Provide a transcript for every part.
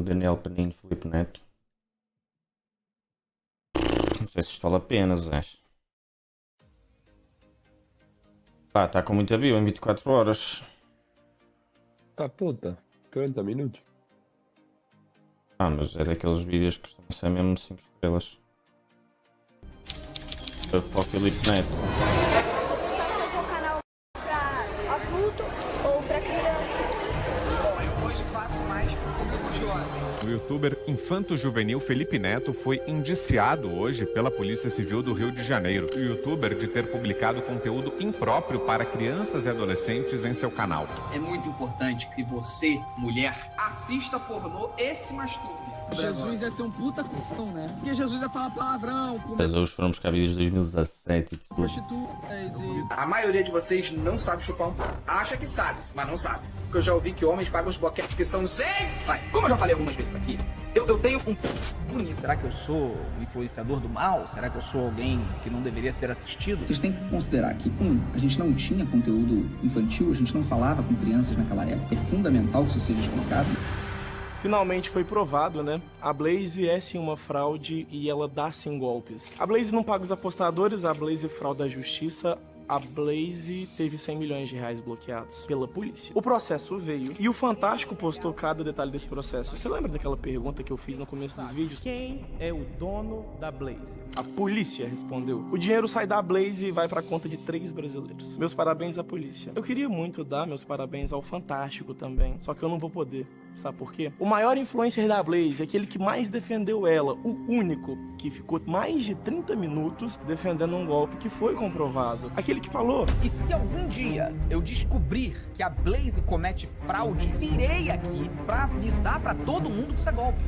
Daniel Penino, Filipe Neto. Não sei se isto vale a pena, Zé. Pá, está com muita bio em 24 horas. Ah, puta. 40 minutos. Ah, mas é daqueles vídeos que costumam ser mesmo 5 estrelas. Para o Filipe Neto. Só fazer um canal pra adulto ou pra criança? Bom, eu hoje faço mais pro público jovem. O youtuber infanto-juvenil Filipe Neto foi indiciado hoje pela Polícia Civil do Rio de Janeiro. O youtuber de ter publicado conteúdo impróprio para crianças e adolescentes em seu canal. É muito importante que você, mulher, assista pornô e se masturbe. Jesus ia ser um puta cuzão, né? Porque Jesus ia falar palavrão, comer Mas hoje foram buscar vídeos de 2017 e tudo. prostitutas e... A maioria de vocês não sabe chupar um pau. Acha que sabe, mas não sabe. Porque eu já ouvi que homens pagam os boquetes que são 100. Como eu já falei algumas vezes aqui, eu tenho um bonito. Será que eu sou um influenciador do mal? Será que eu sou alguém que não deveria ser assistido? Vocês têm que considerar que, a gente não tinha conteúdo infantil, a gente não falava com crianças naquela época. É fundamental que isso seja explicado. Finalmente foi provado, né? A Blaze é sim uma fraude e ela dá sim golpes. A Blaze não paga os apostadores, a Blaze frauda a justiça. A Blaze teve 100 milhões de reais bloqueados pela polícia. O processo veio e o Fantástico postou cada detalhe desse processo. Você lembra daquela pergunta que eu fiz no começo dos vídeos? Quem é o dono da Blaze? A polícia respondeu. O dinheiro sai da Blaze e vai para a conta de 3 brasileiros. Meus parabéns à polícia. Eu queria muito dar meus parabéns ao Fantástico também, só que eu não vou poder. Sabe por quê? O maior influencer da Blaze, aquele que mais defendeu ela, o único que ficou mais de 30 minutos defendendo um golpe que foi comprovado. Aquele que falou. E se algum dia eu descobrir que a Blaze comete fraude, virei aqui pra avisar pra todo mundo que isso é golpe.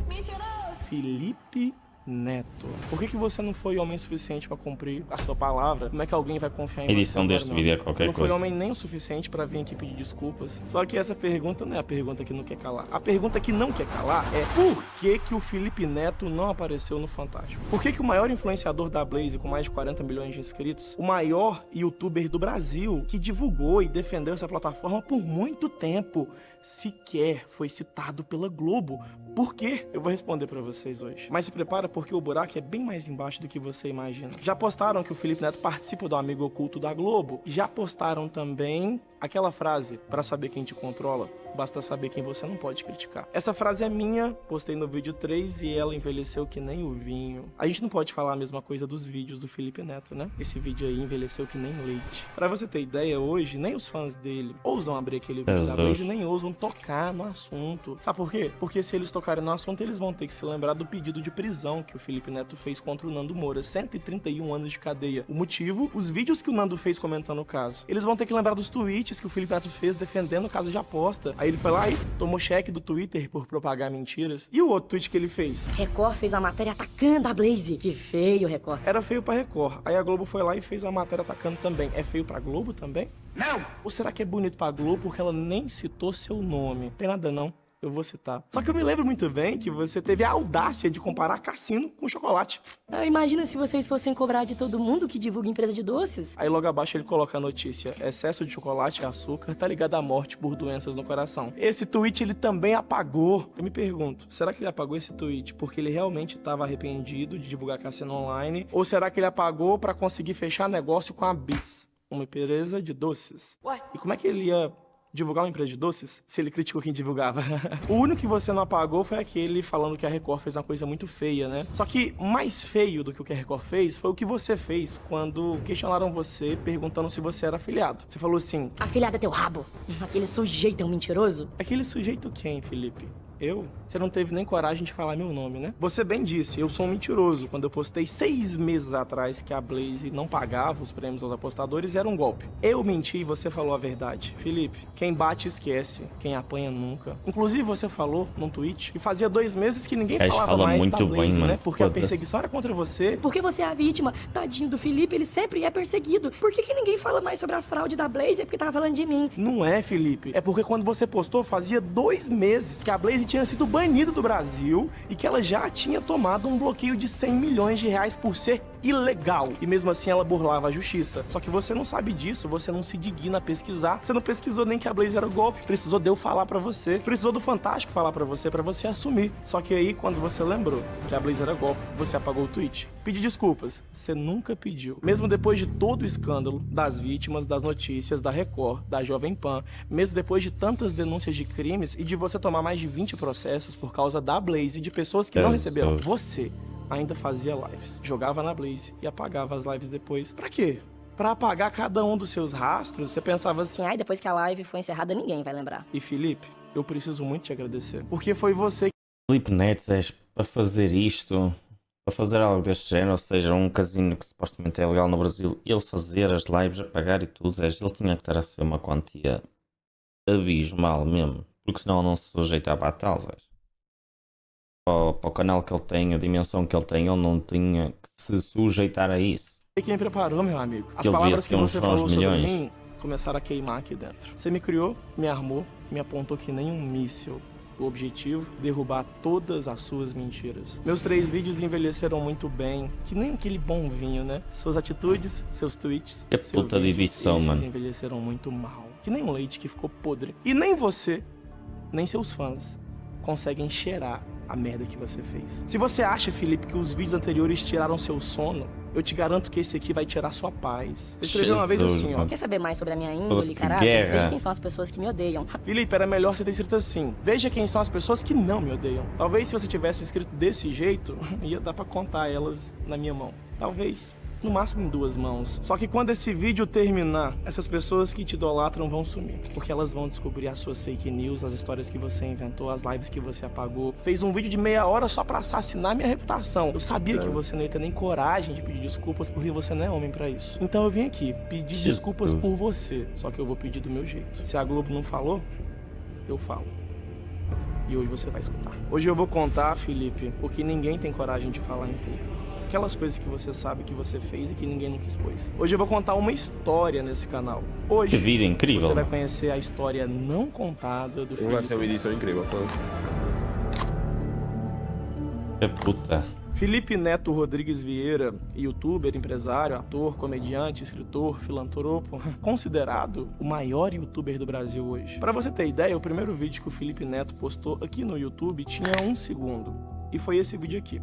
Filipe Neto. Por que você não foi homem suficiente para cumprir a sua palavra? Como é que alguém vai confiar em você? A edição deste vídeo é qualquer Você não foi coisa. homem nem o suficiente para vir aqui pedir desculpas. Só que essa pergunta não é a pergunta que não quer calar. A pergunta que não quer calar é por que o Filipe Neto não apareceu no Fantástico? Por que o maior influenciador da Blaze, com mais de 40 milhões de inscritos, o maior youtuber do Brasil, que divulgou e defendeu essa plataforma por muito tempo, sequer foi citado pela Globo? Por quê? Eu vou responder pra vocês hoje. Mas se prepara porque o buraco é bem mais embaixo do que você imagina. Já postaram que o Filipe Neto participa do Amigo Oculto da Globo? Já postaram também aquela frase: pra saber quem te controla, basta saber quem você não pode criticar. Essa frase é minha, postei no vídeo 3 e ela envelheceu que nem o vinho. A gente não pode falar a mesma coisa dos vídeos do Filipe Neto, né? Esse vídeo aí envelheceu que nem leite. Pra você ter ideia, hoje nem os fãs dele ousam abrir aquele vídeo da Blaze, nem ousam tocar no assunto. Sabe por quê? Porque se eles tocarem no assunto, eles vão ter que se lembrar do pedido de prisão que o Filipe Neto fez contra o Nando Moura, 131 anos de cadeia. O motivo? Os vídeos que o Nando fez comentando o caso. Eles vão ter que lembrar dos tweets que o Filipe Neto fez defendendo o caso de aposta. Aí ele foi lá e tomou cheque do Twitter por propagar mentiras. E o outro tweet que ele fez? Record fez a matéria atacando a Blaze. Que feio, Record. Era feio pra Record. Aí a Globo foi lá e fez a matéria atacando também. É feio pra Globo também? Não! Ou será que é bonito pra Globo porque ela nem citou seu nome? Tem nada não. Eu vou citar. Só que eu me lembro muito bem que você teve a audácia de comparar cassino com chocolate. Imagina se vocês fossem cobrar de todo mundo que divulga empresa de doces. Aí logo abaixo ele coloca a notícia: excesso de chocolate e açúcar tá ligado à morte por doenças no coração. Esse tweet ele também apagou. Eu me pergunto, será que ele apagou esse tweet porque ele realmente estava arrependido de divulgar cassino online? Ou será que ele apagou pra conseguir fechar negócio com a Bis, uma empresa de doces? Ué? E como é que ele ia divulgar uma empresa de doces se ele criticou quem divulgava? O único que você não apagou foi aquele falando que a Record fez uma coisa muito feia, né? Só que mais feio do que o que a Record fez foi o que você fez quando questionaram você perguntando se você era afiliado. Você falou assim: Afiliado é teu rabo. Aquele sujeito é um mentiroso. aquele sujeito quem, Felipe? Eu? Você não teve nem coragem de falar meu nome, né? Você bem disse, eu sou um mentiroso quando eu postei 6 meses atrás que a Blaze não pagava os prêmios aos apostadores e era um golpe. Eu menti e você falou a verdade. Felipe, quem bate esquece, quem apanha nunca. Inclusive você falou num tweet que fazia 2 meses que ninguém falava fala mais muito da Blaze, bem, né? mano. Porque a Foda-se. perseguição era contra você. Porque você é a vítima. Tadinho do Felipe, ele sempre é perseguido. Por que ninguém fala mais sobre a fraude da Blaze? É porque tava falando de mim. Não é, Felipe. É porque quando você postou, fazia 2 meses que a Blaze tinha sido banida do Brasil e que ela já tinha tomado um bloqueio de 100 milhões de reais por ser ilegal. E mesmo assim ela burlava a justiça. Só que você não sabe disso, você não se digna a pesquisar. Você não pesquisou nem que a Blaze era golpe. Precisou de eu falar pra você. Precisou do Fantástico falar pra você assumir. Só que aí, quando você lembrou que a Blaze era golpe, você apagou o tweet. Pedir desculpas. Você nunca pediu. Mesmo depois de todo o escândalo das vítimas, das notícias, da Record, da Jovem Pan, mesmo depois de tantas denúncias de crimes e de você tomar mais de 20 processos por causa da Blaze e de pessoas que não receberam, você ainda fazia lives, jogava na Blaze e apagava as lives depois. Pra quê? Pra apagar cada um dos seus rastros? Você pensava assim, Ai, depois que a live foi encerrada, ninguém vai lembrar. E Felipe, eu preciso muito te agradecer, porque foi você que... Felipe Neto, para fazer isto, para fazer algo deste género, ou seja, um casino que supostamente é legal no Brasil, ele fazer as lives, apagar e tudo, ele tinha que estar a receber uma quantia abismal mesmo, porque senão não se sujeitava a tal, para o canal que ele tem, a dimensão que ele tem, ele não tinha que se sujeitar a isso. Quem me preparou, meu amigo. As Ele palavras que devia você ser uns falou sobre milhões. mim começaram a queimar aqui dentro. Você me criou, me armou, me apontou que nem um míssil. O objetivo, derrubar todas as suas mentiras. Meus 3 vídeos envelheceram muito bem, que nem aquele bom vinho, né? Suas atitudes, seus tweets, Que seu puta vídeo, divisão, esses mano. envelheceram muito mal. Que nem um leite que ficou podre. E nem você, nem seus fãs, conseguem cheirar a merda que você fez. Se você acha, Felipe, que os vídeos anteriores tiraram seu sono, eu te garanto que esse aqui vai tirar sua paz. Eu escrevi uma vez assim, ó. mano. Quer saber mais sobre a minha Nossa, índole, que caráter? guerra. Veja quem são as pessoas que me odeiam. Felipe, era melhor você ter escrito assim. Veja quem são as pessoas que não me odeiam. Talvez se você tivesse escrito desse jeito, ia dar pra contar elas na minha mão. Talvez, no máximo em 2 mãos. Só que quando esse vídeo terminar, essas pessoas que te idolatram vão sumir. Porque elas vão descobrir as suas fake news, as histórias que você inventou, as lives que você apagou. Fez um vídeo de meia hora só pra assassinar minha reputação. Eu sabia que você não ia ter nem coragem de pedir desculpas porque você não é homem pra isso. Então eu vim aqui pedir Jesus. desculpas por você. Só que eu vou pedir do meu jeito. Se a Globo não falou, eu falo. E hoje você vai escutar. Hoje eu vou contar, Felipe, o que ninguém tem coragem de falar em público. Aquelas coisas que você sabe que você fez e que ninguém nunca expôs. Hoje eu vou contar uma história nesse canal. Hoje, Que vida incrível, você vai mano. conhecer a história não contada do Vai ser uma Felipe. edição incrível, pô. Que puta. Felipe Neto Rodrigues Vieira, youtuber, empresário, ator, comediante, escritor, filantropo, considerado o maior youtuber do Brasil hoje. Pra você ter ideia, o primeiro vídeo que o Felipe Neto postou aqui no YouTube tinha 1 segundo. E foi esse vídeo aqui.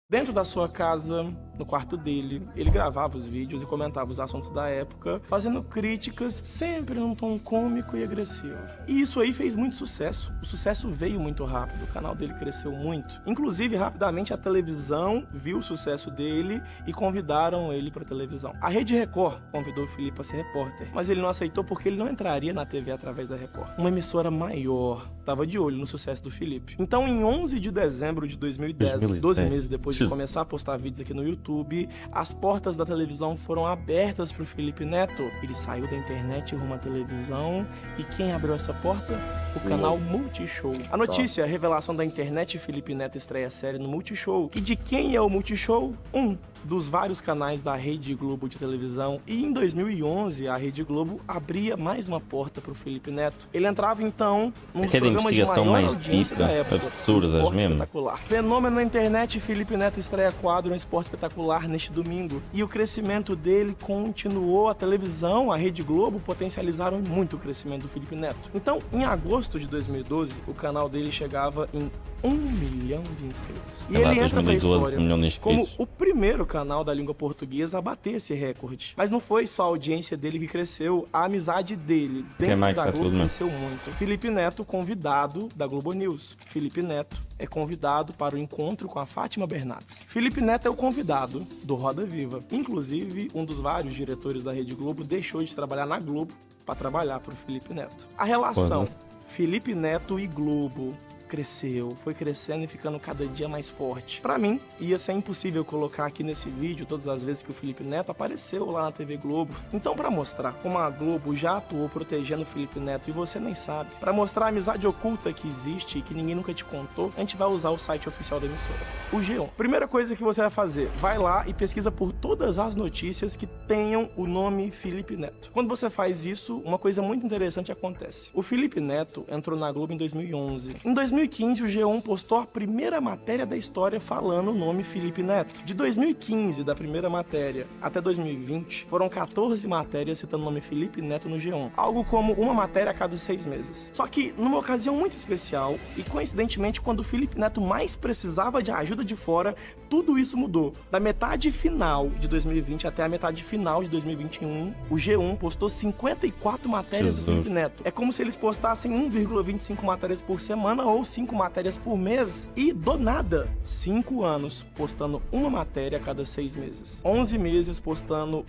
Dentro da sua casa, no quarto dele, ele gravava os vídeos e comentava os assuntos da época, fazendo críticas sempre num tom cômico e agressivo. E isso aí fez muito sucesso. O sucesso veio muito rápido, o canal dele cresceu muito. Inclusive, rapidamente a televisão viu o sucesso dele e convidaram ele para televisão. A Rede Record convidou o Felipe a ser repórter, mas ele não aceitou porque ele não entraria na TV através da Record. Uma emissora maior estava de olho no sucesso do Felipe. Então, em 11 de dezembro de 2010, 12 meses depois de começar a postar vídeos aqui no YouTube, as portas da televisão foram abertas pro Felipe Neto. Ele saiu da internet rumo à televisão e quem abriu essa porta? O canal Multishow. A notícia, a revelação da internet, Felipe Neto estreia a série no Multishow. E de quem é o Multishow? Um dos vários canais da Rede Globo de televisão. E em 2011, a Rede Globo abria mais uma porta pro Felipe Neto. Ele entrava então num dos Aquela programas de investigação maior mais audiência da deep, época. absurdas Um Esporte mesmo. Espetacular. Fenômeno na internet, Felipe Neto estreia quadro no Esporte Espetacular neste domingo. E o crescimento dele continuou. A televisão, a Rede Globo potencializaram muito o crescimento do Felipe Neto. Então, em agosto de 2012, o canal dele chegava em 1 milhão de inscritos. E É lá, ele entra pra 2012, história 1 milhão de como inscritos. o primeiro canal da língua portuguesa a bater esse recorde. Mas não foi só a audiência dele que cresceu, a amizade dele dentro mais que da tá Globo tudo, né? cresceu muito. Felipe Neto, convidado da Globo News. Felipe Neto é convidado para o encontro com a Fátima Bernardes. Felipe Neto é o convidado do Roda Viva. Inclusive, um dos vários diretores da Rede Globo deixou de trabalhar na Globo para trabalhar para o Felipe Neto. A relação Pô, Felipe Neto e Globo cresceu, foi crescendo e ficando cada dia mais forte. Pra mim, ia ser impossível colocar aqui nesse vídeo todas as vezes que o Felipe Neto apareceu lá na TV Globo. Então, pra mostrar como a Globo já atuou protegendo o Felipe Neto e você nem sabe, pra mostrar a amizade oculta que existe e que ninguém nunca te contou, a gente vai usar o site oficial da emissora, o G1. Primeira coisa que você vai fazer, vai lá e pesquisa por todas as notícias que tenham o nome Felipe Neto. Quando você faz isso, uma coisa muito interessante acontece. O Felipe Neto entrou na Globo em 2011. Em 2012, 2015, o G1 postou a primeira matéria da história falando o nome Felipe Neto. De 2015, da primeira matéria, até 2020, foram 14 matérias citando o nome Felipe Neto no G1. Algo como uma matéria a cada 6 meses. Só que, numa ocasião muito especial, e coincidentemente, quando o Felipe Neto mais precisava de ajuda de fora, tudo isso mudou. Da metade final de 2020 até a metade final de 2021, o G1 postou 54 matérias do Felipe Neto. É como se eles postassem 1,25 matérias por semana ou 5 matérias por mês. E, do nada, 5 anos postando uma matéria a cada 6 meses. 11 meses postando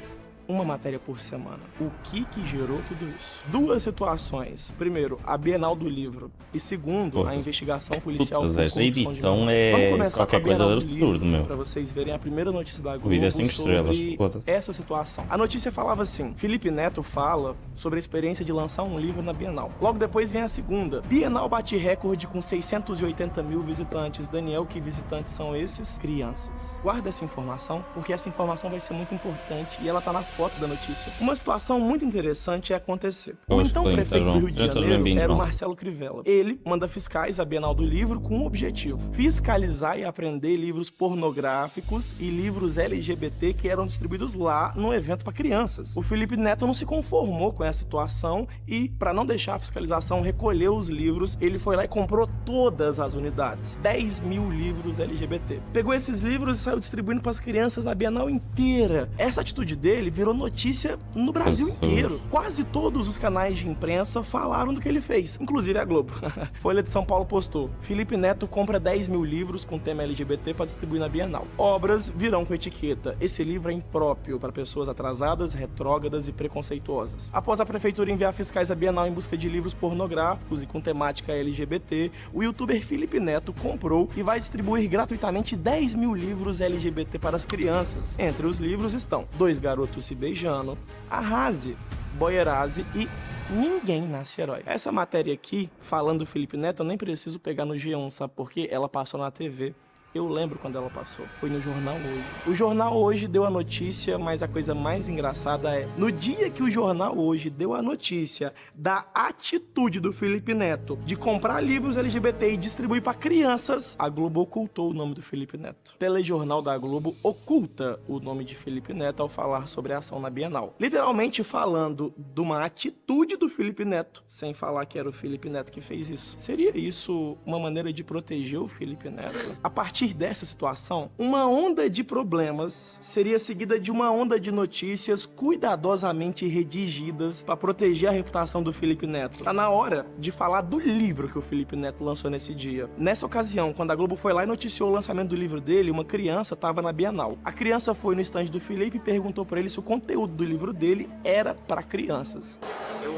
uma matéria por semana. O que gerou tudo isso? 2 situações. Primeiro, a Bienal do Livro. E segundo, a investigação policial por corrupção a edição de é qualquer coisa de absurdo, meu. Pra vocês verem a primeira notícia da Globo Vida 5 estrelas, sobre essa situação. A notícia falava assim: Felipe Neto fala sobre a experiência de lançar um livro na Bienal. Logo depois vem a segunda. Bienal bate recorde com 680 mil visitantes. Daniel, que visitantes são esses? Crianças. Guarda essa informação, porque essa informação vai ser muito importante e ela tá na foto da notícia. Uma situação muito interessante ia acontecer. O então prefeito do Rio de Janeiro era o Marcelo Crivella. Ele manda fiscais à Bienal do Livro com um objetivo: fiscalizar e apreender livros pornográficos e livros LGBT que eram distribuídos lá no evento para crianças. O Felipe Neto não se conformou com essa situação e, para não deixar a fiscalização recolher os livros, ele foi lá e comprou todas as unidades. 10 mil livros LGBT. Pegou esses livros e saiu distribuindo para as crianças na Bienal inteira. Essa atitude dele virou notícia no Brasil inteiro. Quase todos os canais de imprensa falaram do que ele fez, inclusive a Globo. Folha de São Paulo postou: Felipe Neto compra 10 mil livros com tema LGBT para distribuir na Bienal. Obras virão com etiqueta: esse livro é impróprio para pessoas atrasadas, retrógradas e preconceituosas. Após a prefeitura enviar fiscais à Bienal em busca de livros pornográficos e com temática LGBT, o youtuber Felipe Neto comprou e vai distribuir gratuitamente 10 mil livros LGBT para as crianças. Entre os livros estão Dois Garotos Se Beijando, Arrase, Boierase e Ninguém Nasce Herói. Essa matéria aqui, falando do Felipe Neto, eu nem preciso pegar no G1, sabe por quê? Ela passou na TV. Eu lembro quando ela passou. Foi no Jornal Hoje. O Jornal Hoje deu a notícia, mas a coisa mais engraçada é: no dia que o Jornal Hoje deu a notícia da atitude do Felipe Neto de comprar livros LGBT e distribuir para crianças, a Globo ocultou o nome do Felipe Neto. O telejornal da Globo oculta o nome de Felipe Neto ao falar sobre a ação na Bienal. Literalmente falando de uma atitude do Felipe Neto, sem falar que era o Felipe Neto que fez isso. Seria isso uma maneira de proteger o Felipe Neto? A partir dessa situação, uma onda de problemas seria seguida de uma onda de notícias cuidadosamente redigidas para proteger a reputação do Felipe Neto. Tá na hora de falar do livro que o Felipe Neto lançou nesse dia. Nessa ocasião, quando a Globo foi lá e noticiou o lançamento do livro dele, uma criança estava na Bienal. A criança foi no estande do Felipe e perguntou para ele se o conteúdo do livro dele era para crianças.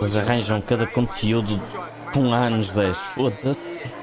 Eles arranjam cada conteúdo com anos 10, foda-se.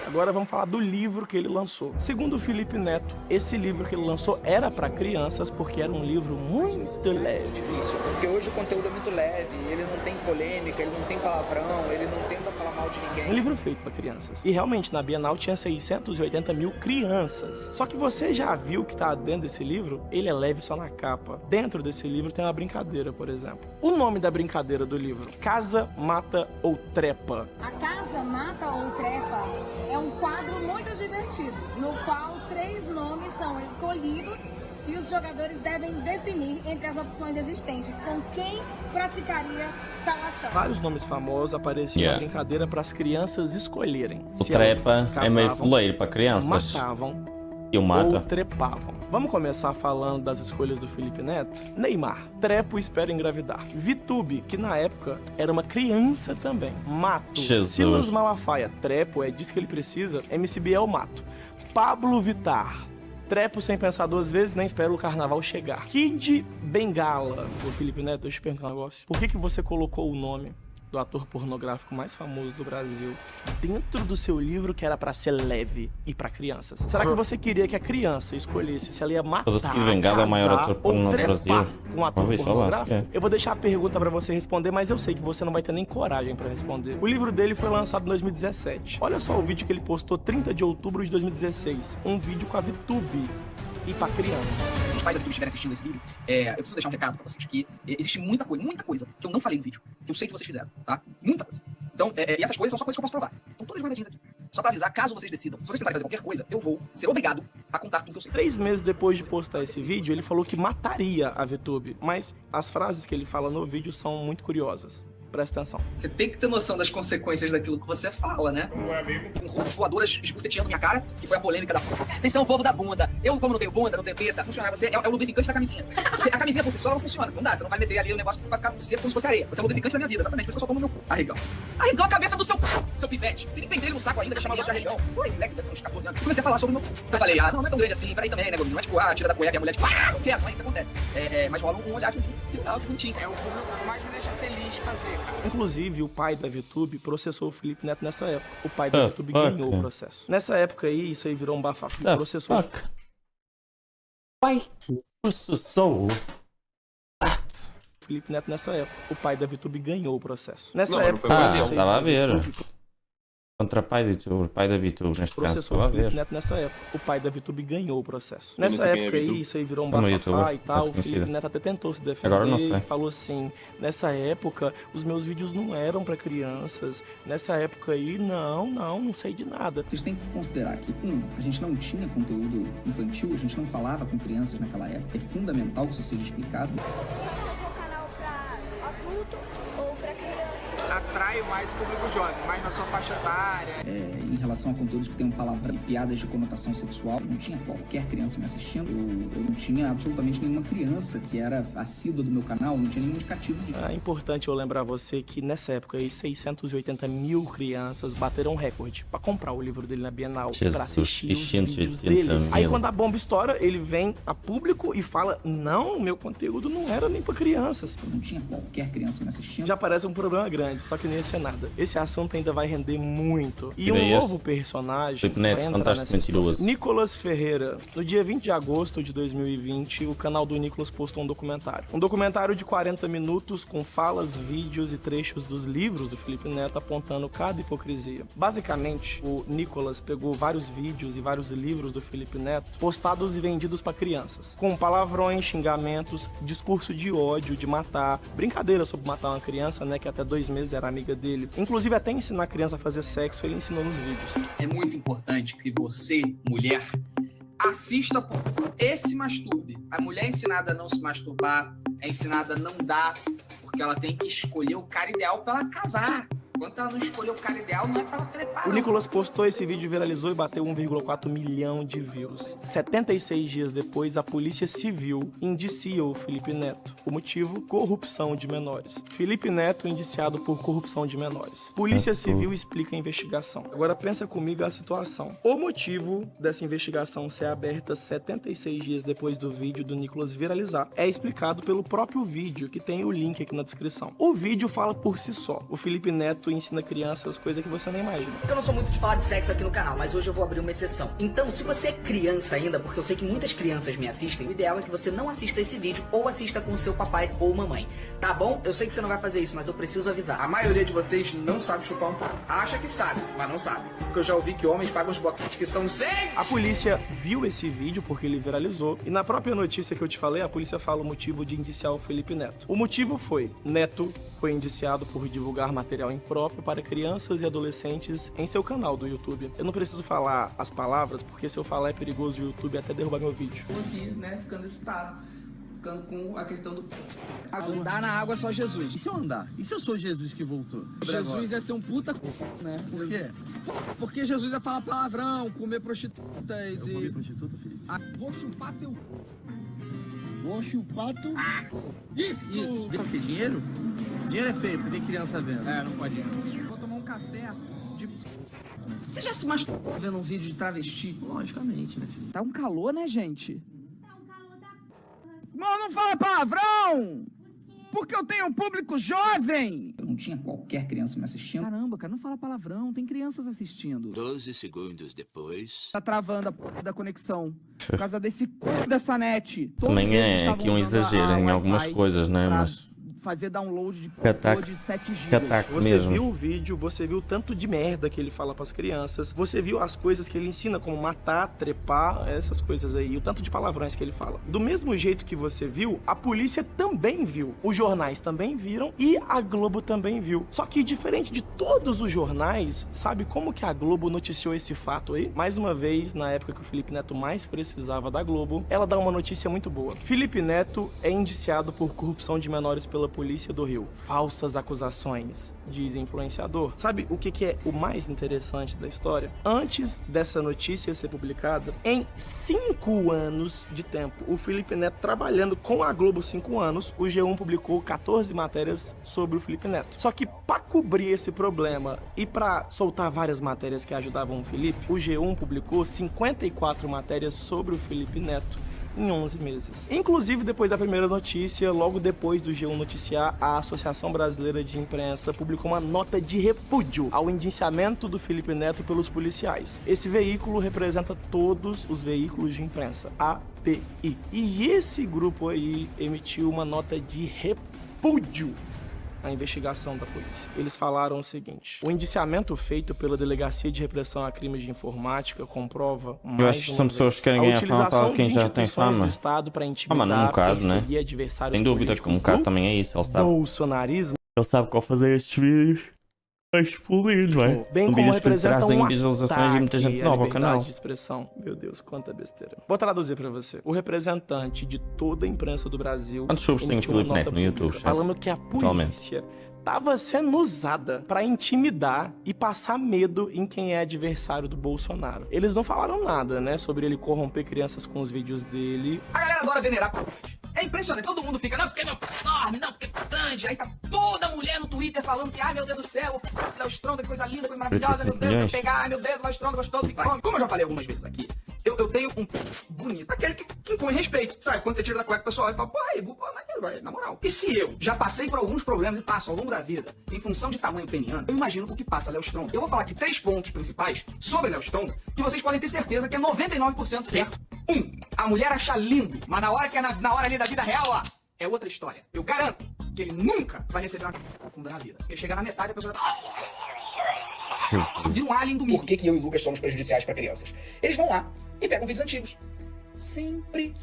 Agora vamos falar do livro que ele lançou. Segundo o Felipe Neto, esse livro que ele lançou era para crianças porque era um livro muito leve. Difícil, porque hoje o conteúdo é muito leve, ele não tem polêmica, ele não tem palavrão, ele não tenta falar mal de ninguém. Um livro feito para crianças. E realmente, na Bienal tinha 680 mil crianças. Só que você já viu que tá dentro desse livro? Ele é leve só na capa. Dentro desse livro tem uma brincadeira, por exemplo. O nome da brincadeira do livro: Casa, Mata ou Trepa. A Casa, Mata ou Trepa é um quadro muito divertido, no qual 3 nomes são escolhidos e os jogadores devem definir entre as opções existentes com quem praticaria tal ação. Vários nomes famosos apareciam na brincadeira para as crianças escolherem. O trepa é meio fuleiro para crianças. Matavam ou trepavam. Vamos começar falando das escolhas do Felipe Neto? Neymar: trepo e espero engravidar. Vitube, que na época era uma criança também. Mato. Jesus. Silas Malafaia: trepo, disso que ele precisa. MC Biel: mato. Pablo Vittar: trepo sem pensar 2 vezes, nem espero o carnaval chegar. Kid Bengala: o Felipe Neto, deixa eu te perguntar um negócio. Por que você colocou o nome do ator pornográfico mais famoso do Brasil dentro do seu livro que era pra ser leve e pra crianças? Será que você queria que a criança escolhesse se ela ia matar, Bengala é o maior ator pornô do Brasil? Um ator pornográfico? Eu vou deixar a pergunta pra você responder, mas eu sei que você não vai ter nem coragem pra responder. O livro dele foi lançado em 2017. Olha só o vídeo que ele postou 30 de outubro de 2016. Um vídeo com a Vitube. e pra criança. Se os pais da YouTube estiverem assistindo esse vídeo, eu preciso deixar um recado pra vocês, que existe muita coisa que eu não falei no vídeo, que eu sei que vocês fizeram, tá? Muita coisa. Então, e essas coisas são só coisas que eu posso provar. Estão todas guardadinhas aqui. Só pra avisar, caso vocês decidam, se vocês tentarem fazer qualquer coisa, eu vou ser obrigado a contar tudo que eu sei. 3 meses depois de postar esse vídeo, ele falou que mataria a VTube, mas as frases que ele fala no vídeo são muito curiosas. Presta atenção. Você tem que ter noção das consequências daquilo que você fala, né? Com voadoras esbufeteando minha cara, que foi a polêmica da... Vocês são o povo da bunda. Eu, como não tenho bunda, não tenho teta, funcionar. Você é o lubrificante da camisinha. Porque a camisinha por si só não funciona. Não dá, você não vai meter ali o negócio pra ficar seco como se fosse areia. Você é o lubrificante da minha vida, exatamente. Por isso que eu só como no meu cu. Arregão. Arregão a cabeça do seu pivete. Tem que prender ele no saco ainda, quer chamar os outros de arregão. Foi, moleque, deve ter uns 14 anos. Comecei a falar sobre o meu cu. Eu falei, não é tão grande assim, peraí também, né, Gominho? Não é tipo, tira da cueca e a mulher tipo, não quero, mas isso acontece. Mas rola um olhar que bonitinho. É o que mais me deixa feliz fazer, cara. Inclusive, o pai da VTube processou o Felipe Neto nessa época. O pai da VTube ganhou o processo. Nessa época aí, isso aí virou um bafafá. Processou. Pai processou. Felipe Neto nessa época. O pai da VTube ganhou o processo. Nessa Não, época. não foi isso aí tava a virou ver. Contra pai da VTube, neste caso, processou estava o a Felipe ver. Neto nessa época. O pai da VTube ganhou o processo. Eu não Nessa sei quem é época aí, VTube. isso aí virou um É no bafafá YouTuber, e tal. O conhecida. Felipe Neto até tentou se defender. Agora eu não sei. Falou assim, nessa época, os meus vídeos não eram pra crianças. Nessa época aí, não sei de nada. Vocês têm que considerar que, a gente não tinha conteúdo infantil, a gente não falava com crianças naquela época. É fundamental que isso seja explicado. Canal pra adulto ou pra criança? Atrai mais o público jovem, mais na sua faixa etária. Em relação a conteúdos que tenham palavra e piadas de conotação sexual, não tinha qualquer criança me assistindo. Eu não tinha absolutamente nenhuma criança que era assídua do meu canal, não tinha nenhum indicativo de... É importante eu lembrar você que nessa época aí 680 mil crianças bateram recorde pra comprar o livro dele na Bienal, Jesus, pra assistir os 680 vídeos dele. mil. Aí quando a bomba estoura, ele vem a público e fala, não, meu conteúdo não era nem pra crianças. Eu não tinha qualquer criança me assistindo. Já parece um problema grande, só que não ia ser nada. Esse assunto ainda vai render muito. E Que um é novo personagem Felipe Neto, vai entrar fantástico nessa história. mentiroso. Nicolas Ferreira. No dia 20 de agosto de 2020, o canal do Nicolas postou um documentário. Um documentário de 40 minutos com falas, vídeos e trechos dos livros do Felipe Neto apontando cada hipocrisia. Basicamente, o Nicolas pegou vários vídeos e vários livros do Felipe Neto postados e vendidos para crianças, com palavrões, xingamentos, discurso de ódio, de matar, brincadeira sobre matar uma criança, né, que até 2 meses era amiga dele. Inclusive até ensinar a criança a fazer sexo, ele ensinou nos vídeos. É muito importante que você, mulher, assista esse masturbe. A mulher é ensinada a não se masturbar, é ensinada a não dar, porque ela tem que escolher o cara ideal pra ela casar. Enquanto ela não escolher o cara ideal, não é pra ela trepar. O Nicolas postou esse vídeo, viralizou e bateu 1,4 milhão de views. 76 dias depois, a Polícia Civil indicia o Felipe Neto. O motivo? Corrupção de menores. Felipe Neto indiciado por corrupção de menores. Polícia Civil explica a investigação. Agora pensa comigo a situação. O motivo dessa investigação ser aberta 76 dias depois do vídeo do Nicolas viralizar é explicado pelo próprio vídeo, que tem o link aqui na descrição. O vídeo fala por si só. O Felipe Neto ensina crianças coisas que você nem imagina. Eu não sou muito de falar de sexo aqui no canal, mas hoje eu vou abrir uma exceção. Então, se você é criança ainda, porque eu sei que muitas crianças me assistem, o ideal é que você não assista esse vídeo ou assista com o seu papai ou mamãe. Tá bom? Eu sei que você não vai fazer isso, mas eu preciso avisar. A maioria de vocês não sabe chupar um pau. Acha que sabe, mas não sabe. Porque eu já ouvi que homens pagam os boquetes que são 100. A polícia viu esse vídeo porque ele viralizou e na própria notícia que eu te falei, a polícia fala o motivo de indiciar o Felipe Neto. O motivo foi, Neto foi indiciado por divulgar material impróprio para crianças e adolescentes em seu canal do YouTube. Eu não preciso falar as palavras, porque se eu falar é perigoso o YouTube até derrubar meu vídeo. Tô aqui, né, ficando excitado, ficando com a questão do... Andar na água é só Jesus. E se eu andar? E se eu sou Jesus que voltou? Jesus ia ser um puta né? Por quê? Porque Jesus ia falar palavrão, comer prostitutas e... comer prostituta, Felipe? Vou chupar teu... Vou chupar teu... Isso! Pra ter dinheiro? Dinheiro é feio, porque tem criança vendo. Não pode ir. Vou tomar um café de... Você já se masturbou vendo um vídeo de travesti? Logicamente, né, filho? Tá um calor, né, gente? Tá um calor da... Não fala palavrão! Porque eu tenho um público jovem! Eu não tinha qualquer criança me assistindo. Caramba, cara, não fala palavrão, tem crianças assistindo. 12 segundos depois... Tá travando a p da conexão. Por causa dessa net. Também é aqui um exagero em algumas coisas, né? Mas fazer download de Ataque. de 7 Que GB. ataque Você mesmo. viu o vídeo, você viu o tanto de merda que ele fala pras crianças, você viu as coisas que ele ensina, como matar, trepar, essas coisas aí, e o tanto de palavrões que ele fala. Do mesmo jeito que você viu, a polícia também viu, os jornais também viram e a Globo também viu. Só que diferente de todos os jornais, sabe como que a Globo noticiou esse fato aí? Mais uma vez, na época que o Felipe Neto mais precisava da Globo, ela dá uma notícia muito boa. Felipe Neto é indiciado por corrupção de menores pela polícia do Rio. Falsas acusações, diz influenciador. Sabe o que é o mais interessante da história? Antes dessa notícia ser publicada, em 5 anos de tempo, o Felipe Neto trabalhando com a Globo 5 anos, o G1 publicou 14 matérias sobre o Felipe Neto. Só que para cobrir esse problema e para soltar várias matérias que ajudavam o Felipe, o G1 publicou 54 matérias sobre o Felipe Neto em 11 meses. Inclusive, depois da primeira notícia, logo depois do G1 noticiar, a Associação Brasileira de Imprensa publicou uma nota de repúdio ao indiciamento do Felipe Neto pelos policiais. Esse veículo representa todos os veículos de imprensa, API. E esse grupo aí emitiu uma nota de repúdio a investigação da polícia. Eles falaram o seguinte: o indiciamento feito pela Delegacia de Repressão a Crimes de Informática comprova Eu acho que são pessoas que querem ganhar fama para quem já tem fama. do Estado para intimidar, mano, um bocado, né? perseguir adversários Sem dúvida que um bocado também é isso, ele sabe. bolsonarismo, Ele sabe qual fazer estes vídeos a explodir, não é? bem São como vídeos que representa trazem um visualizações e muita gente ataque à nova ao liberdade canal. de expressão. Meu Deus, quanta besteira. Vou traduzir pra você. O representante de toda a imprensa do Brasil Quantos subs tem o emitiu uma Felipe Neto nota no YouTube, pública chat? falando que a polícia estava sendo usada para intimidar e passar medo em quem é adversário do Bolsonaro. Eles não falaram nada, né, sobre ele corromper crianças com os vídeos dele. A galera adora venerar p***. É impressionante, todo mundo fica, não, porque meu p*** é enorme, não, porque é grande. Aí tá toda mulher no Twitter falando que, ai meu Deus do céu, Léo Stronda, que coisa linda, coisa maravilhosa, meu Deus, vou pegar, ai meu Deus, Léo Stronda, gostoso, fica homem. Como eu já falei algumas vezes aqui, eu tenho um p*** bonito, aquele que impõe respeito, sabe? Quando você tira da cueca, o pessoal vai e fala, porra, aí, vai, na moral. E se eu já passei por alguns problemas e passo ao longo da vida, em função de tamanho peniano, eu imagino o que passa Léo Stronda. Eu vou falar aqui 3 pontos principais sobre Léo Stronda, que vocês podem ter certeza que é 99% certo. 1. A mulher acha lindo, mas na hora que é na hora ali da vida real, ó, é outra história. Eu garanto que ele nunca vai receber uma profunda na vida. Ele chega na metade, a pessoa tá... vira um alien do mito. Por que eu e o Lucas somos prejudiciais para crianças? Eles vão lá e pegam vídeos antigos. Sempre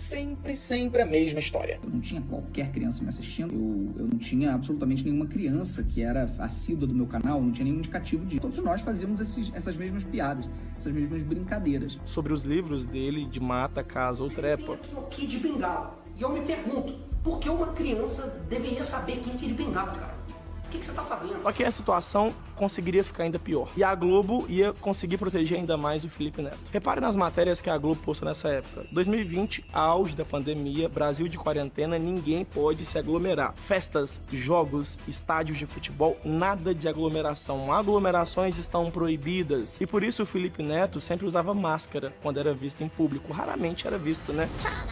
a mesma história. Eu não tinha qualquer criança me assistindo, eu não tinha absolutamente nenhuma criança que era assídua do meu canal, não tinha nenhum indicativo de... Todos nós fazíamos essas mesmas piadas, essas mesmas brincadeiras. Sobre os livros dele de Mata, Casa ou Trepa. O Kid Bengala. E eu me pergunto, por que uma criança deveria saber quem é Kid Bengala, cara? O que você tá fazendo? Só que a situação conseguiria ficar ainda pior. E a Globo ia conseguir proteger ainda mais o Felipe Neto. Repare nas matérias que a Globo postou nessa época. 2020, auge da pandemia, Brasil de quarentena, ninguém pode se aglomerar. Festas, jogos, estádios de futebol, nada de aglomeração. Aglomerações estão proibidas. E por isso o Felipe Neto sempre usava máscara quando era visto em público. Raramente era visto, né?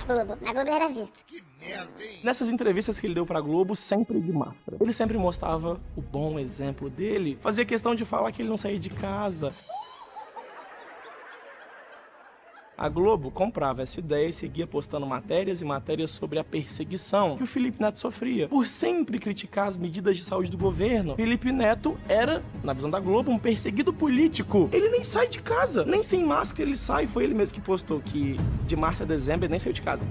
Na Globo era visto. Nessas entrevistas que ele deu pra Globo, sempre de máscara. Ele sempre mostrava o bom exemplo dele. Fazia questão de falar que ele não saía de casa. A Globo comprava essa ideia e seguia postando matérias e matérias sobre a perseguição que o Felipe Neto sofria. Por sempre criticar as medidas de saúde do governo, Felipe Neto era, na visão da Globo, um perseguido político. Ele nem sai de casa, nem sem máscara ele sai. Foi ele mesmo que postou que de março a dezembro ele nem saiu de casa.